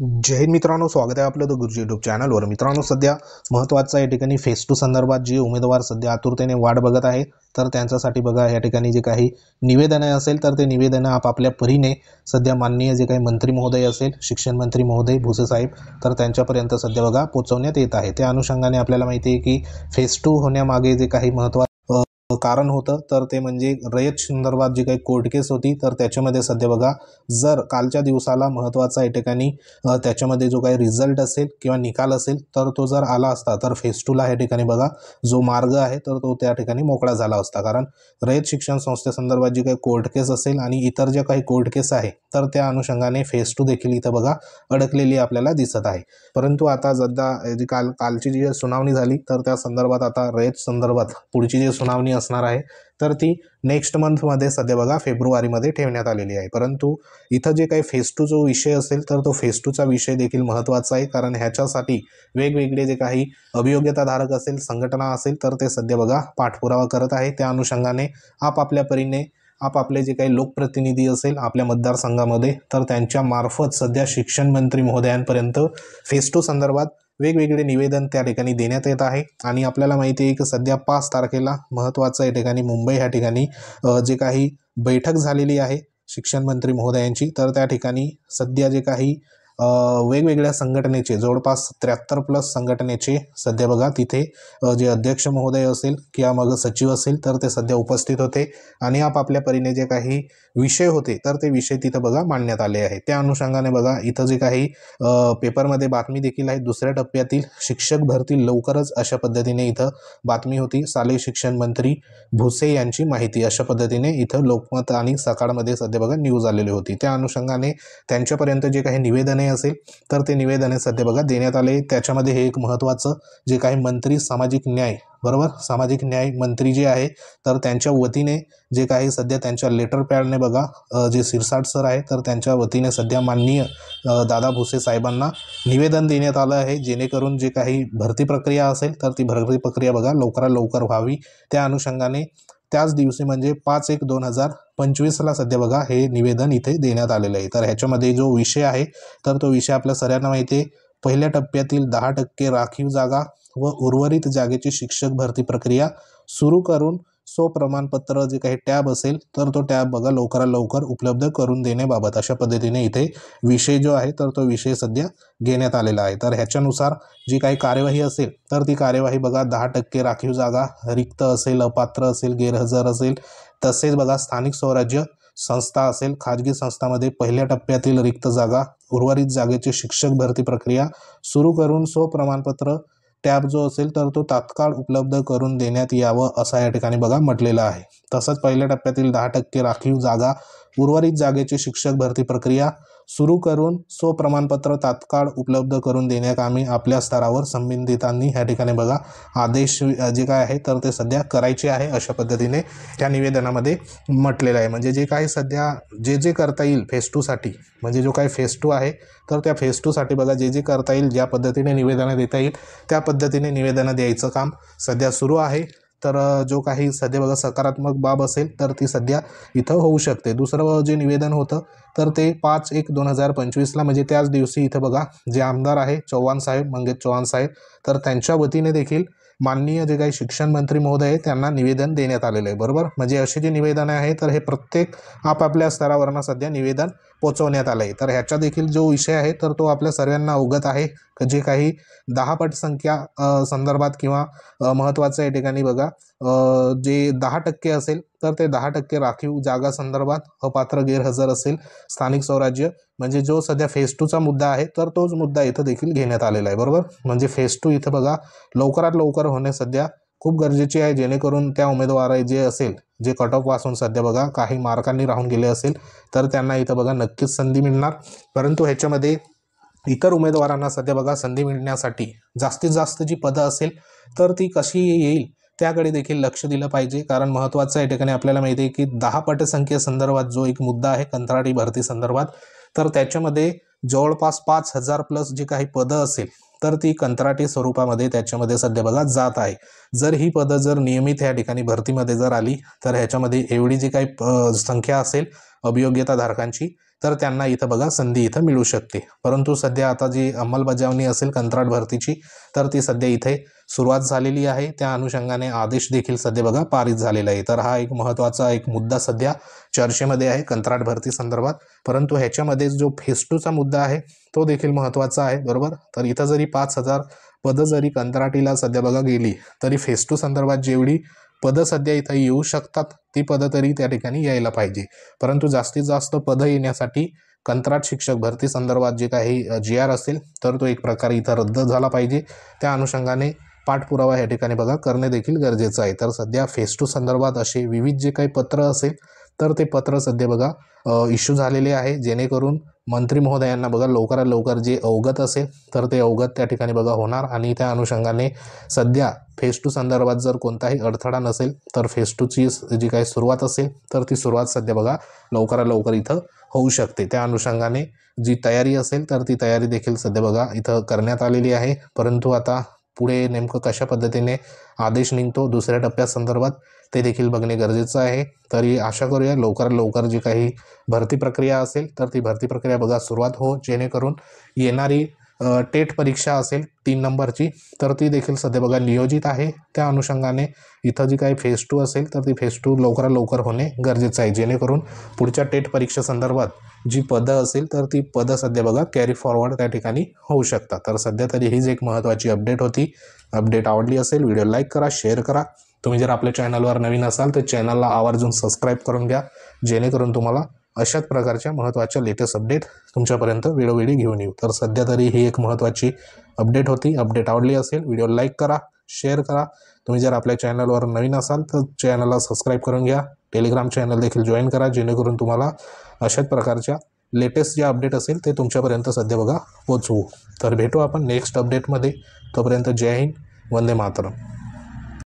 जय हिंद मित्रांनो, स्वागत आहे आपलं द गुरुजी यूट्यूब चॅनलवर। मित्रांनो, सध्या महत्त्वाचं या ठिकाणी फेस टू संदर्भात जे उमेदवार सध्या आतुरतेने वाट बघत आहे, तर त्यांच्यासाठी बघा या ठिकाणी जे काही निवेदन असेल तर ते निवेदन आपापल्या परीने सध्या माननीय जे काही मंत्री महोदय असेल, शिक्षण मंत्री महोदय भुसे साहेब, तर त्यांच्यापर्यंत सध्या बघा पोहोचवण्यात येत आहे। त्या अनुषंगाने आपल्याला माहिती आहे की फेस टू होण्यामागे जे काही महत्त्वाचं कारण होतं तर ते म्हणजे रयत संदर्भात जी काही कोर्ट केस होती, तर त्याच्यामध्ये सध्या बघा जर कालच्या दिवसाला महत्त्वाचा या ठिकाणी त्याच्यामध्ये जो काही रिझल्ट असेल किंवा निकाल असेल तर तो जर आला असता तर फेस टूला या ठिकाणी बघा जो मार्ग आहे तर तो त्या ठिकाणी मोकळा झाला असता। कारण रयत शिक्षण संस्थेसंदर्भात जी काही कोर्ट केस असेल आणि इतर ज्या काही कोर्ट केस आहे तर त्या अनुषंगाने फेस टू देखील इथं बघा अडकलेली आपल्याला दिसत आहे। परंतु आता सध्या जी कालची जी सुनावणी झाली तर त्या संदर्भात आता रयत संदर्भात पुढची जी सुनावणी असणार आहे तर ती नेक्स्ट मंथमध्ये सध्या बघा फेब्रुवारीमध्ये ठेवण्यात आलेली आहे। परंतु इथं जे काही फेस टू जो विषय असेल तर तो फेस टूचा विषय देखील महत्त्वाचा आहे, कारण ह्याच्यासाठी वेगवेगळे जे काही अभियोग्यताधारक असेल, संघटना असेल तर ते सध्या बघा पाठपुरावा करत आहे। त्या अनुषंगाने आपापल्या परीने आपापले जे काही लोकप्रतिनिधी असेल आपल्या मतदारसंघामध्ये तर त्यांच्या मार्फत सध्या शिक्षण मंत्री महोदयांपर्यंत फेस टू संदर्भात वेगवेगळे निवेदन त्या ठिकाणी देण्यात येत आहे। आणि आपल्याला माहिती आहे की सध्या 5 तारखेला महत्त्वाचं या ठिकाणी मुंबई ह्या ठिकाणी जे काही बैठक झालेली आहे शिक्षण मंत्री महोदयांची, तर त्या ठिकाणी सध्या जे काही वेगवेगळ्या संघटनेचे जवळपास 73+ संघटनेचे सध्या बघा तिथे जे अध्यक्ष महोदय असेल किंवा मग सचिव असेल तर ते सध्या उपस्थित होते आणि आपापल्या परीने जे काही विषय होते तर ते विषय तिथं बघा मांडण्यात आले आहे। त्या अनुषंगाने बघा इथं जे काही पेपरमध्ये बातमी देखील आहे, दुसऱ्या टप्प्यातील शिक्षक भरती लवकरच अशा पद्धतीने इथं बातमी होती। शालेय शिक्षण मंत्री भुसे यांची माहिती अशा पद्धतीने इथं लोकमत आणि सकाळमध्ये सध्या बघा न्यूज आलेली होती। त्या अनुषंगाने त्यांच्यापर्यंत जे काही निवेदने असेल तर ते निवेदने सध्या बघा देण्यात आले। त्याच्यामध्ये हे एक महत्त्वाचं जे काही मंत्री सामाजिक न्याय बरोबर सामाजिक न्याय मंत्री जे आहे तर त्यांच्या वतीने जे काही सध्या त्यांच्या लेटर पॅडने बघा जे सिरसाट सर आहे तर त्यांच्या वतीने सध्या माननीय दादा भुसे साहेबांना निवेदन देण्यात आलं आहे, जेणेकरून जे काही भरती प्रक्रिया असेल तर ती भरती प्रक्रिया बघा लवकरात लवकर व्हावी। त्या अनुषंगाने त्याच दिवशी म्हणजे 5/1/2025ला सध्या बघा हे निवेदन इथे देण्यात आलेलं आहे। तर ह्याच्यामध्ये जो विषय आहे तर तो विषय आपल्या सगळ्यांना माहिती आहे, पहिल्या टप्प्यातील 10% राखीव जागा व उर्वरित जागेची शिक्षक भरती प्रक्रिया सुरू करून प्रमाणपत्र जे काही टॅब असेल तर तो टॅब बघा लवकरात लवकर उपलब्ध करून देण्याबाबत अशा पद्धतीने इथे विषय जो आहे तर तो विषय सध्या घेण्यात आलेला आहे। तर ह्याच्यानुसार जी काही कार्यवाही असेल तर ती कार्यवाही बघा 10% राखीव जागा रिक्त असेल, अपात्र असेल, गैरहजर असेल, तसेच बघा स्थानिक स्वराज्य संस्था असेल, खाजगी संस्थांमध्ये पहिल्या टप्प्यातील रिक्त जागा, उर्वरित जागेची शिक्षक भरती प्रक्रिया सुरू करून प्रमाणपत्र टॅब जो असेल तर तो तात्काळ उपलब्ध करून देण्यात यावं असं या ठिकाणी बघा म्हटलेलं आहे। तसंच पहिल्या टप्प्यातील 10% राखीव जागा, उर्वरित जागेची शिक्षक भरती प्रक्रिया सुरू करून प्रमाणपत्र तात्काळ उपलब्ध करून देण्याकामी आपल्या स्तरावर संबंधितांनी ह्या ठिकाणी बघा आदेश जे काय आहे तर ते सध्या करायचे आहे अशा पद्धतीने त्या निवेदनामध्ये म्हटलेलं आहे। म्हणजे जे काही सध्या जे करता येईल फेस टूसाठी, म्हणजे जो काही फेस टू आहे तर त्या फेस टूसाठी बघा जे करता येईल, ज्या पद्धतीने निवेदनं देता येईल त्या पद्धतीने निवेदनं द्यायचं काम सध्या सुरू आहे। तर जो काही सध्या बघा सकारात्मक बाब असेल तर ती सध्या इथं होऊ शकते। दुसरं जे निवेदन होतं तर ते 5/1/2025ला म्हणजे त्याच दिवशी इथं बघा जे आमदार आहे चव्हाण साहेब, मंगेश चव्हाण साहेब, तर त्यांच्या वतीने देखील माननीय जे काही शिक्षण मंत्री महोदय आहे त्यांना निवेदन देण्यात आलेलं आहे बरोबर। म्हणजे अशी जी निवेदन आहे तर हे प्रत्येक आपापल्या स्तरावरनं सध्या निवेदन पोचवण्यात आलं आहे। तर ह्याचा देखील जो विषय आहे तर तो आपल्या सर्वांना अवगत आहे, जे काही 10 पट संख्या संदर्भात किंवा महत्त्वाचं या ठिकाणी बघा जे 10% असेल तर ते 10% राखीव जागा संदर्भात अपात्र गैरहजर असेल, स्थानिक स्वराज्य, म्हणजे जो सध्या फेस टूचा मुद्दा आहे तर तोच मुद्दा इथं देखील घेण्यात आलेला आहे बरोबर। म्हणजे फेस टू इथं बघा लवकरात लवकर होणे सध्या खूप गरजेचे आहे, जेणेकरून त्या उमेदवार जे असेल जे कट ऑफ वाचून सध्या बघा काही मार्कांनी राहून गेले असेल तर त्यांना इथं बघा नक्कीच संधी मिळणार। परंतु ह्याच्यामध्ये इतर उमेदवारांना सध्या बघा संधी मिळण्यासाठी जास्तीत जास्त जी पदं असेल तर ती कशी येईल त्याकडे देखील लक्ष दिलं पाहिजे। कारण महत्त्वाचं या ठिकाणी आपल्याला माहिती आहे की 10 पट संख्येसंदर्भात जो एक मुद्दा आहे कंत्राटी भरती संदर्भात, तर त्याच्यामध्ये जवळपास 5,000+ जी काही पदं असेल तर ती कंत्राटी स्वरूपामध्ये त्याच्यामध्ये सध्या बघा जात आहे। जर ही पदं जर नियमित या ठिकाणी भरतीमध्ये जर आली तर ह्याच्यामध्ये एवढी जी काही संख्या असेल अभियोग्यताधारकांची तर त्यांना इथं बघा संधी इथं मिळू शकते. परंतु सध्या आता जी अंमलबजावणी असेल कंत्राट भरतीची तर ती सध्या इथे सुरुवात झालेली आहे. त्या अनुषंगाने आदेश देखील सध्या बघा पारित झालेला आहे. तर हा एक महत्त्वाचा एक मुद्दा सध्या चर्चेमध्ये आहे कंत्राट भरती संदर्भात. परंतु ह्याच्यामध्ये जो फेज 2चा मुद्दा आहे तो देखील महत्त्वाचा आहे, बरोबर. तर इथं जरी 5,000 पदं जरी कंत्राटीला सध्या बघा गेली तरी फेज 2 संदर्भात जेवढी पदं सध्या इथं येऊ शकतात ती पदं तरी त्या ठिकाणी यायला पाहिजे. परंतु जास्तीत जास्त पदं येण्यासाठी कंत्राट शिक्षक भरती संदर्भात जे काही GR असेल तर तो एक प्रकारे इथं रद्द झाला पाहिजे. त्या अनुषंगाने पाठपुरावा या ठिकाणी बघा करणे देखील गरजेचं आहे. तर सध्या फेज 2 संदर्भात असे विविध जे काही पत्र असेल तर ते पत्र सध्या बघा इश्यू झालेले आहे, जेणेकरून मंत्री महोदयांना बघा लवकरात लवकर जे अवगत असेल तर ते अवगत त्या ठिकाणी बघा होणार. आणि त्या अनुषंगाने सध्या फेज 2 संदर्भात जर कोणताही अडथळा नसेल तर फेज 2ची जी काही सुरुवात असेल तर ती सुरुवात सध्या बघा लवकरात लवकर इथं होऊ शकते. त्या अनुषंगाने जी तयारी असेल तर ती तयारी देखील सध्या बघा इथं करण्यात आलेली आहे. परंतु आता पुढे नेमकं कशा पद्धतीने आदेश निघतो दुसऱ्या टप्प्यासंदर्भात ते देखील बघणे गरजेचं आहे. तरी आशा करूया लवकरात लवकर जी काही भरती प्रक्रिया असेल तर ती भरती प्रक्रिया बघा सुरुवात हो, जेणेकरून येणारी टेट परीक्षा असेल 3 नंबरची तर ती देखील सध्या बघा नियोजित आहे. त्या अनुषंगाने इथं जी काही फेज 2 असेल तर ती फेज 2 लवकरात लवकर होणे गरजेचं आहे, जेणेकरून पुढच्या टेट परीक्षेसंदर्भात जी पदं असेल तर ती पदं सध्या बघा कॅरी फॉरवर्ड त्या ठिकाणी होऊ शकतात. तर सध्या तरी हीच एक महत्त्वाची अपडेट होती. अपडेट आवडली असेल व्हिडिओ लाईक करा, शेअर करा. तुम्ही जर आपल्या चॅनलवर नवीन असाल तर चॅनलला आवर्जून सबस्क्राईब करून घ्या, जेणेकरून तुम्हाला अशाच प्रकारच्या महत्त्वाच्या लेटेस्ट अपडेट तुमच्यापर्यंत वेळोवेळी घेऊन येऊ. तर सध्या तरी ही एक महत्त्वाची अपडेट होती. अपडेट आवडली असेल व्हिडिओ लाईक करा, शेअर करा. तुम्ही जर आपल्या चॅनलवर नवीन असाल तर चॅनलला सबस्क्राईब करून घ्या. टेलिग्राम चॅनल देखील जॉईन करा, जेणेकरून तुम्हाला अशाच प्रकारच्या लेटेस्ट जे अपडेट असेल ते तुमच्यापर्यंत सध्या बघा पोचवू. तर भेटू आपण नेक्स्ट अपडेटमध्ये. तोपर्यंत जय हिंद, वंदे मातरम.